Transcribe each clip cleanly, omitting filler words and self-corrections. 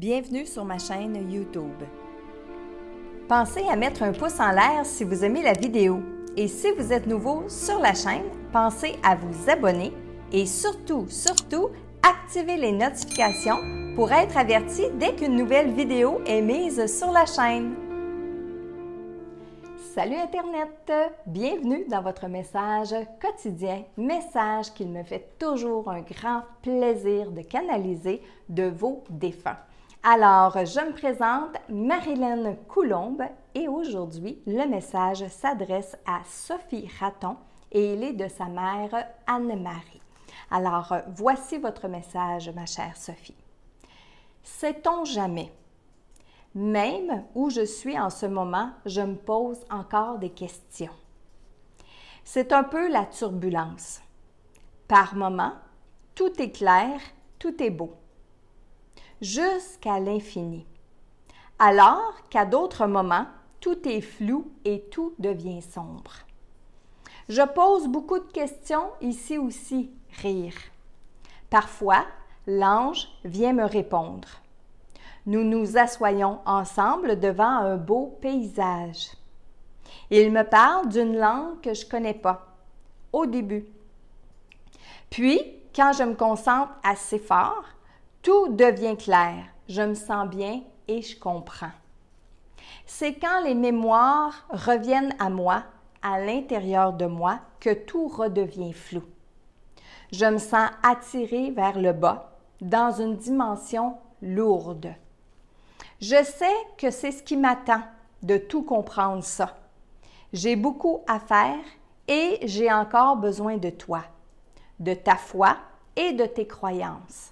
Bienvenue sur ma chaîne YouTube. Pensez à mettre un pouce en l'air si vous aimez la vidéo. Et si vous êtes nouveau sur la chaîne, pensez à vous abonner et surtout, activez les notifications pour être averti dès qu'une nouvelle vidéo est mise sur la chaîne. Salut Internet! Bienvenue dans votre message quotidien, message qu'il me fait toujours un grand plaisir de canaliser de vos défunts. Alors, je me présente, Marilyn Coulombe, et aujourd'hui, le message s'adresse à Sophie Raton et il est de sa mère Anne-Marie. Alors, voici votre message, ma chère Sophie. Sait-on jamais? Même où je suis en ce moment, je me pose encore des questions. C'est un peu la turbulence. Par moments, tout est clair, tout est beau. Jusqu'à l'infini. Alors qu'à d'autres moments, tout est flou et tout devient sombre. Je pose beaucoup de questions, ici aussi, rire. Parfois, l'ange vient me répondre. Nous nous assoyons ensemble devant un beau paysage. Il me parle d'une langue que je ne connais pas, au début. Puis, quand je me concentre assez fort, tout devient clair, je me sens bien et je comprends. C'est quand les mémoires reviennent à moi, à l'intérieur de moi, que tout redevient flou. Je me sens attirée vers le bas, dans une dimension lourde. Je sais que c'est ce qui m'attend de tout comprendre ça. J'ai beaucoup à faire et j'ai encore besoin de toi, de ta foi et de tes croyances.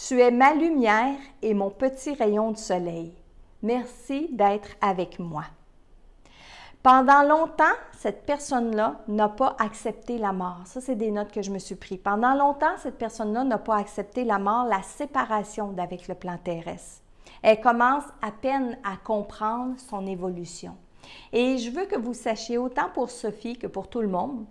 Tu es ma lumière et mon petit rayon de soleil. Merci d'être avec moi. Pendant longtemps, cette personne-là n'a pas accepté la mort. Ça, c'est des notes que je me suis prises. Pendant longtemps, cette personne-là n'a pas accepté la mort, la séparation d'avec le plan terrestre. Elle commence à peine à comprendre son évolution. Et je veux que vous sachiez, autant pour Sophie que pour tout le monde,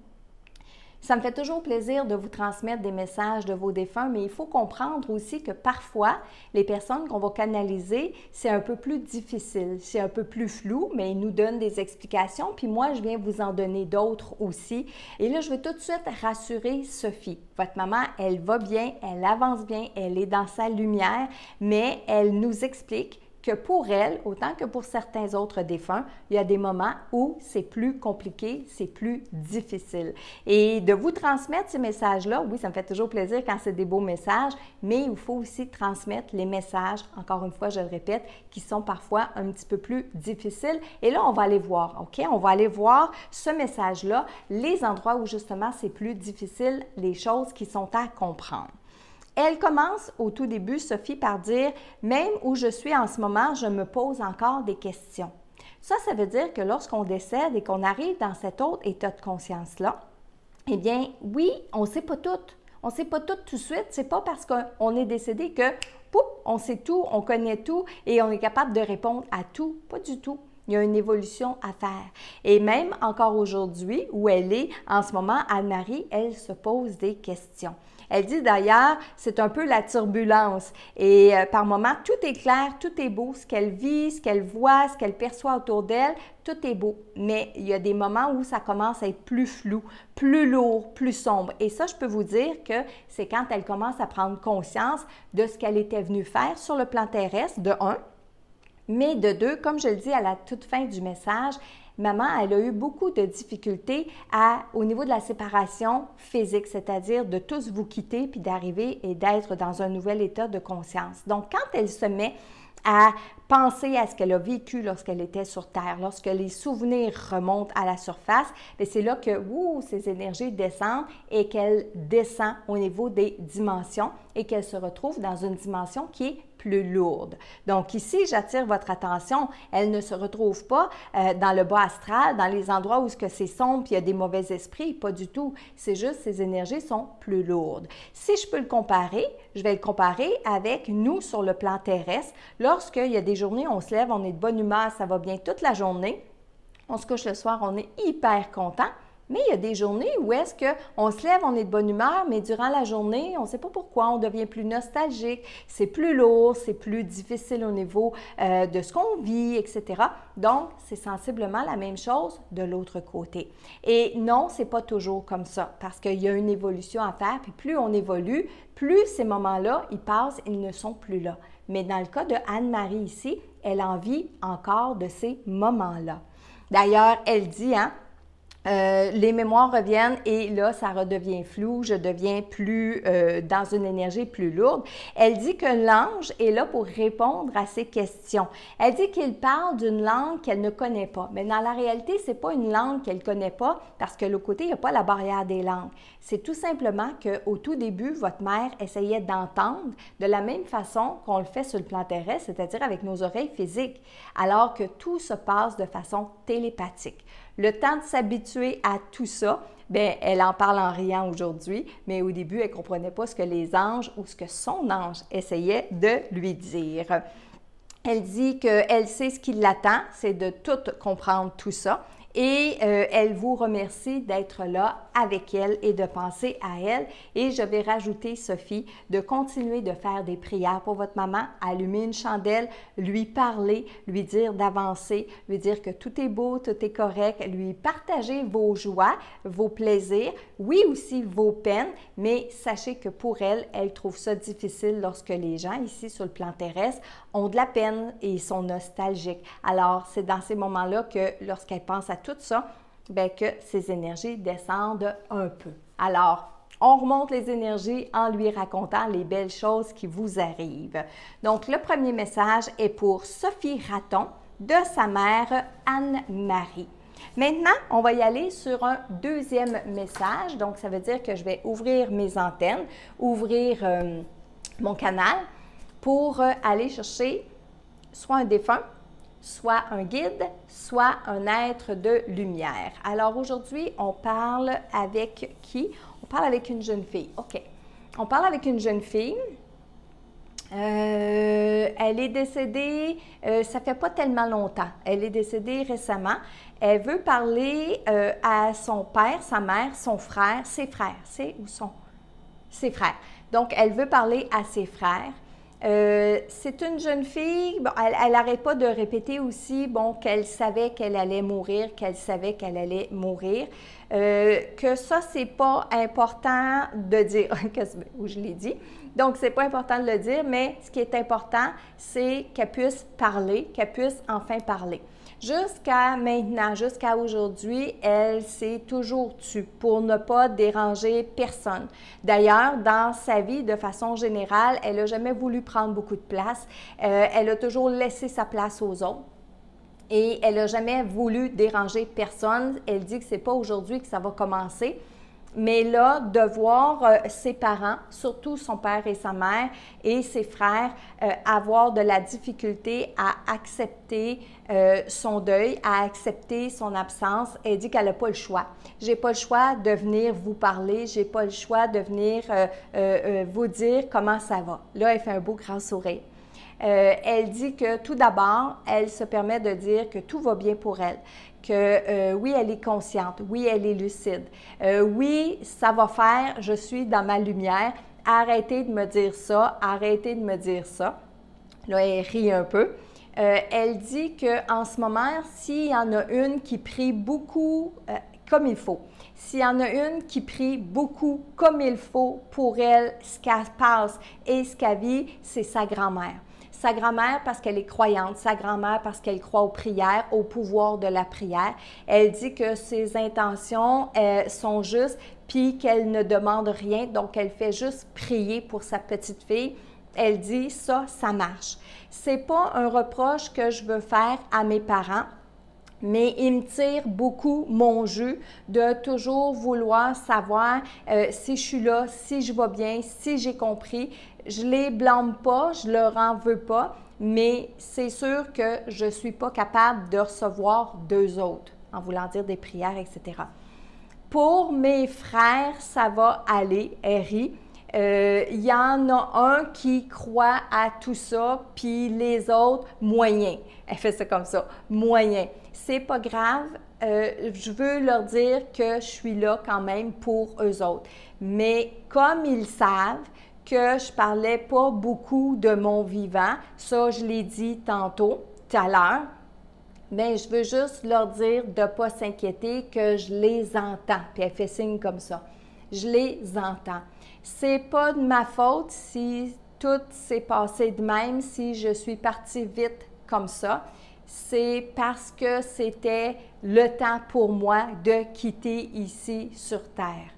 ça me fait toujours plaisir de vous transmettre des messages de vos défunts, mais il faut comprendre aussi que parfois, les personnes qu'on va canaliser, c'est un peu plus difficile, c'est un peu plus flou, mais ils nous donnent des explications, puis moi, je viens vous en donner d'autres aussi. Et là, je veux tout de suite rassurer Sophie. Votre maman, elle va bien, elle avance bien, elle est dans sa lumière, mais elle nous explique que pour elle, autant que pour certains autres défunts, il y a des moments où c'est plus compliqué, c'est plus difficile. Et de vous transmettre ces messages-là, oui, ça me fait toujours plaisir quand c'est des beaux messages, mais il faut aussi transmettre les messages, encore une fois, je le répète, qui sont parfois un petit peu plus difficiles. Et là, on va aller voir, OK? On va aller voir ce message-là, les endroits où justement c'est plus difficile, les choses qui sont à comprendre. Elle commence au tout début, Sophie, par dire « Même où je suis en ce moment, je me pose encore des questions. » Ça veut dire que lorsqu'on décède et qu'on arrive dans cet autre état de conscience-là, eh bien, oui, on ne sait pas tout. On ne sait pas tout de suite. Ce n'est pas parce qu'on est décédé que, pouf, on sait tout, on connaît tout et on est capable de répondre à tout. Pas du tout. Il y a une évolution à faire. Et même encore aujourd'hui, où elle est en ce moment, Anne-Marie, elle se pose des questions. Elle dit d'ailleurs, c'est un peu la turbulence et par moments, tout est clair, tout est beau, ce qu'elle vit, ce qu'elle voit, ce qu'elle perçoit autour d'elle, tout est beau. Mais il y a des moments où ça commence à être plus flou, plus lourd, plus sombre. Et ça, je peux vous dire que c'est quand elle commence à prendre conscience de ce qu'elle était venue faire sur le plan terrestre, de un. Mais de deux, comme je le dis à la toute fin du message, maman, elle a eu beaucoup de difficultés au niveau de la séparation physique, c'est-à-dire de tous vous quitter puis d'arriver et d'être dans un nouvel état de conscience. Donc, quand elle se met à penser à ce qu'elle a vécu lorsqu'elle était sur Terre, lorsque les souvenirs remontent à la surface, c'est là que ces énergies descendent et qu'elle descend au niveau des dimensions et qu'elle se retrouve dans une dimension qui est plus lourde. Donc ici, j'attire votre attention, elle ne se retrouve pas dans le bas astral, dans les endroits où c'est sombre et il y a des mauvais esprits, pas du tout. C'est juste ces énergies sont plus lourdes. Si je peux le comparer, je vais le comparer avec nous sur le plan terrestre. Lorsqu'il y a des journées, on se lève, on est de bonne humeur, ça va bien toute la journée. On se couche le soir, on est hyper content. Mais il y a des journées où est-ce qu'on se lève, on est de bonne humeur, mais durant la journée, on ne sait pas pourquoi, on devient plus nostalgique, c'est plus lourd, c'est plus difficile au niveau de ce qu'on vit, etc. Donc, c'est sensiblement la même chose de l'autre côté. Et non, c'est pas toujours comme ça, parce qu'il y a une évolution à faire, puis plus on évolue, plus ces moments-là, ils passent, ils ne sont plus là. Mais dans le cas de Anne-Marie ici, elle en vit encore de ces moments-là. D'ailleurs, elle dit, les mémoires reviennent et là, ça redevient flou, je deviens plus dans une énergie plus lourde. Elle dit que l'ange est là pour répondre à ces questions. Elle dit qu'il parle d'une langue qu'elle ne connaît pas. Mais dans la réalité, ce n'est pas une langue qu'elle ne connaît pas parce que l'autre côté, il n'y a pas la barrière des langues. C'est tout simplement qu'au tout début, votre mère essayait d'entendre de la même façon qu'on le fait sur le plan terrestre, c'est-à-dire avec nos oreilles physiques, alors que tout se passe de façon télépathique. Le temps de s'habituer à tout ça, bien, elle en parle en riant aujourd'hui, mais au début, elle ne comprenait pas ce que les anges ou ce que son ange essayait de lui dire. Elle dit qu'elle sait ce qui l'attend, c'est de tout comprendre tout ça. Et elle vous remercie d'être là avec elle et de penser à elle. Et je vais rajouter, Sophie, de continuer de faire des prières pour votre maman, allumer une chandelle, lui parler, lui dire d'avancer, lui dire que tout est beau, tout est correct, lui partager vos joies, vos plaisirs, oui aussi vos peines, mais sachez que pour elle, elle trouve ça difficile lorsque les gens ici sur le plan terrestre ont de la peine et sont nostalgiques. Alors, c'est dans ces moments-là que lorsqu'elle pense à tout ça, bien que ces énergies descendent un peu. Alors, on remonte les énergies en lui racontant les belles choses qui vous arrivent. Donc, le premier message est pour Sophie Raton de sa mère Anne-Marie. Maintenant, on va y aller sur un deuxième message. Donc, ça veut dire que je vais ouvrir mes antennes, ouvrir mon canal pour aller chercher soit un défunt, soit un guide, soit un être de lumière. Alors aujourd'hui, on parle avec qui? On parle avec une jeune fille. OK. On parle avec une jeune fille. Elle est décédée, ça fait pas tellement longtemps. Elle est décédée récemment. Elle veut parler à son père, sa mère, son frère, ses frères. C'est où sont? Ses frères. Donc, elle veut parler à ses frères. C'est une jeune fille, bon, elle n'arrête pas de répéter aussi bon, qu'elle savait qu'elle allait mourir, qu'elle savait qu'elle allait mourir, que ça, c'est pas important de dire, où je l'ai dit, donc c'est pas important de le dire, mais ce qui est important, c'est qu'elle puisse parler, qu'elle puisse enfin parler. Jusqu'à maintenant, jusqu'à aujourd'hui, elle s'est toujours tue pour ne pas déranger personne. D'ailleurs, dans sa vie, de façon générale, elle n'a jamais voulu prendre beaucoup de place. Elle a toujours laissé sa place aux autres. Et elle n'a jamais voulu déranger personne. Elle dit que ce n'est pas aujourd'hui que ça va commencer. Mais là, de voir ses parents, surtout son père et sa mère et ses frères, avoir de la difficulté à accepter son deuil, à accepter son absence, elle dit qu'elle n'a pas le choix. J'ai pas le choix de venir vous parler, j'ai pas le choix de venir vous dire comment ça va. Là, elle fait un beau grand sourire. Elle dit que tout d'abord, elle se permet de dire que tout va bien pour elle, que oui, elle est consciente, oui, elle est lucide, oui, ça va faire, je suis dans ma lumière, arrêtez de me dire ça, arrêtez de me dire ça. Là, elle rit un peu. Elle dit qu'en ce moment, s'il y en a une qui prie beaucoup comme il faut, s'il y en a une qui prie beaucoup comme il faut pour elle, ce qu'elle passe et ce qu'elle vit, c'est sa grand-mère. Sa grand-mère parce qu'elle est croyante, sa grand-mère parce qu'elle croit aux prières, au pouvoir de la prière. Elle dit que ses intentions sont justes puis qu'elle ne demande rien, donc elle fait juste prier pour sa petite fille. Elle dit ça, ça marche. C'est pas un reproche que je veux faire à mes parents, mais il me tire beaucoup mon jeu de toujours vouloir savoir si je suis là, si je vais bien, si j'ai compris. Je ne les blâme pas, je ne leur en veux pas, mais c'est sûr que je ne suis pas capable de recevoir d'eux autres, en voulant dire des prières, etc. Pour mes frères, ça va aller, elle rit. Il y en a un qui croit à tout ça, puis les autres, moyen. Elle fait ça comme ça, moyen. C'est pas grave, je veux leur dire que je suis là quand même pour eux autres. Mais comme ils savent que je parlais pas beaucoup de mon vivant, ça je l'ai dit tantôt, tout à l'heure, mais je veux juste leur dire de ne pas s'inquiéter, que je les entends. Puis elle fait signe comme ça. Je les entends. C'est pas de ma faute si tout s'est passé de même, si je suis partie vite comme ça. C'est parce que c'était le temps pour moi de quitter ici sur Terre.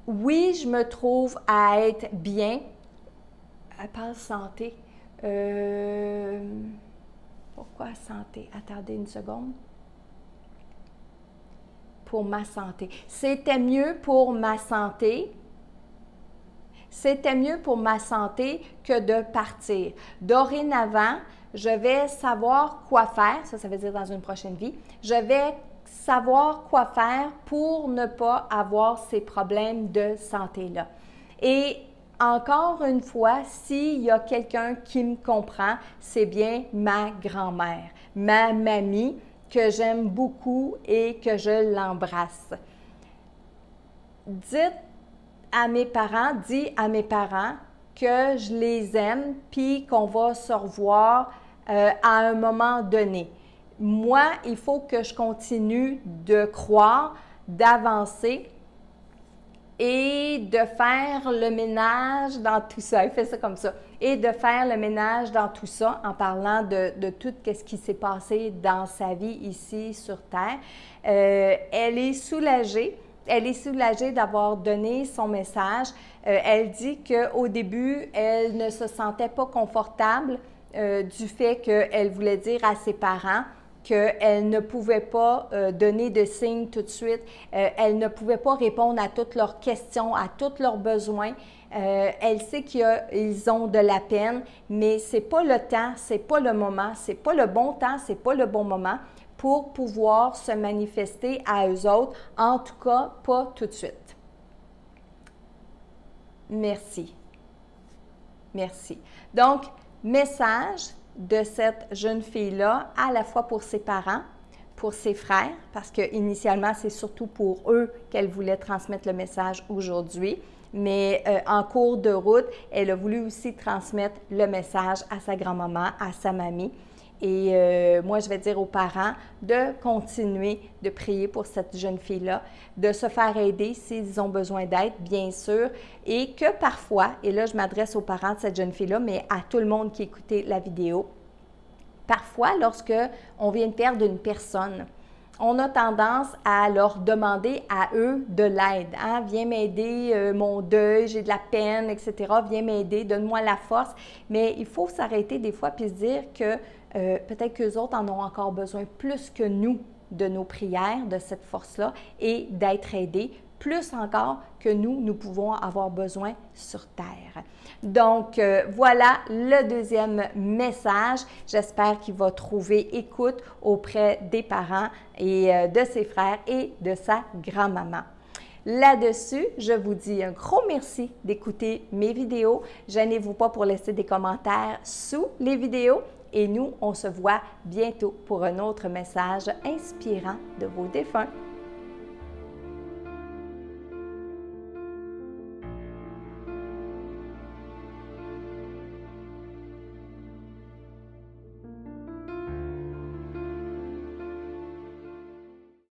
Oui, je me trouve à être bien. Elle parle santé. Pourquoi santé? Attendez une seconde. Pour ma santé. C'était mieux pour ma santé. C'était mieux pour ma santé que de partir. Dorénavant, je vais savoir quoi faire, ça veut dire dans une prochaine vie, je vais savoir quoi faire pour ne pas avoir ces problèmes de santé-là. Et encore une fois, s'il y a quelqu'un qui me comprend, c'est bien ma grand-mère, ma mamie, que j'aime beaucoup et que je l'embrasse. Dis à mes parents que je les aime puis qu'on va se revoir à un moment donné. Moi, il faut que je continue de croire, d'avancer et de faire le ménage dans tout ça. Il fait ça comme ça. Et de faire le ménage dans tout ça en parlant de tout ce qui s'est passé dans sa vie ici sur Terre. Elle est soulagée. Elle est soulagée d'avoir donné son message. Elle dit qu'au début, elle ne se sentait pas confortable du fait qu'elle voulait dire à ses parents qu'elle ne pouvait pas donner de signes tout de suite. Elle ne pouvait pas répondre à toutes leurs questions, à tous leurs besoins. Elle sait qu'ils ont de la peine, mais ce n'est pas le temps, ce n'est pas le moment, ce n'est pas le bon temps, ce n'est pas le bon moment pour pouvoir se manifester à eux autres, en tout cas, pas tout de suite. Merci. Merci. Donc, message de cette jeune fille-là, à la fois pour ses parents, pour ses frères, parce qu'initialement, c'est surtout pour eux qu'elle voulait transmettre le message aujourd'hui, mais en cours de route, elle a voulu aussi transmettre le message à sa grand-maman, à sa mamie. Et moi, je vais dire aux parents de continuer de prier pour cette jeune fille-là, de se faire aider s'ils ont besoin d'aide, bien sûr, et que parfois, et là, je m'adresse aux parents de cette jeune fille-là, mais à tout le monde qui écoutait la vidéo, parfois, lorsque on vient de perdre une personne, on a tendance à leur demander à eux de l'aide. Hein? Viens m'aider, mon deuil, j'ai de la peine, etc. Viens m'aider, donne-moi la force. Mais il faut s'arrêter des fois puis se dire que peut-être qu'eux autres en ont encore besoin plus que nous de nos prières, de cette force-là et d'être aidés, plus encore que nous pouvons avoir besoin sur Terre. Donc, voilà le deuxième message. J'espère qu'il va trouver écoute auprès des parents et de ses frères et de sa grand-maman. Là-dessus, je vous dis un gros merci d'écouter mes vidéos. Gênez-vous pas pour laisser des commentaires sous les vidéos. Et nous, on se voit bientôt pour un autre message inspirant de vos défunts.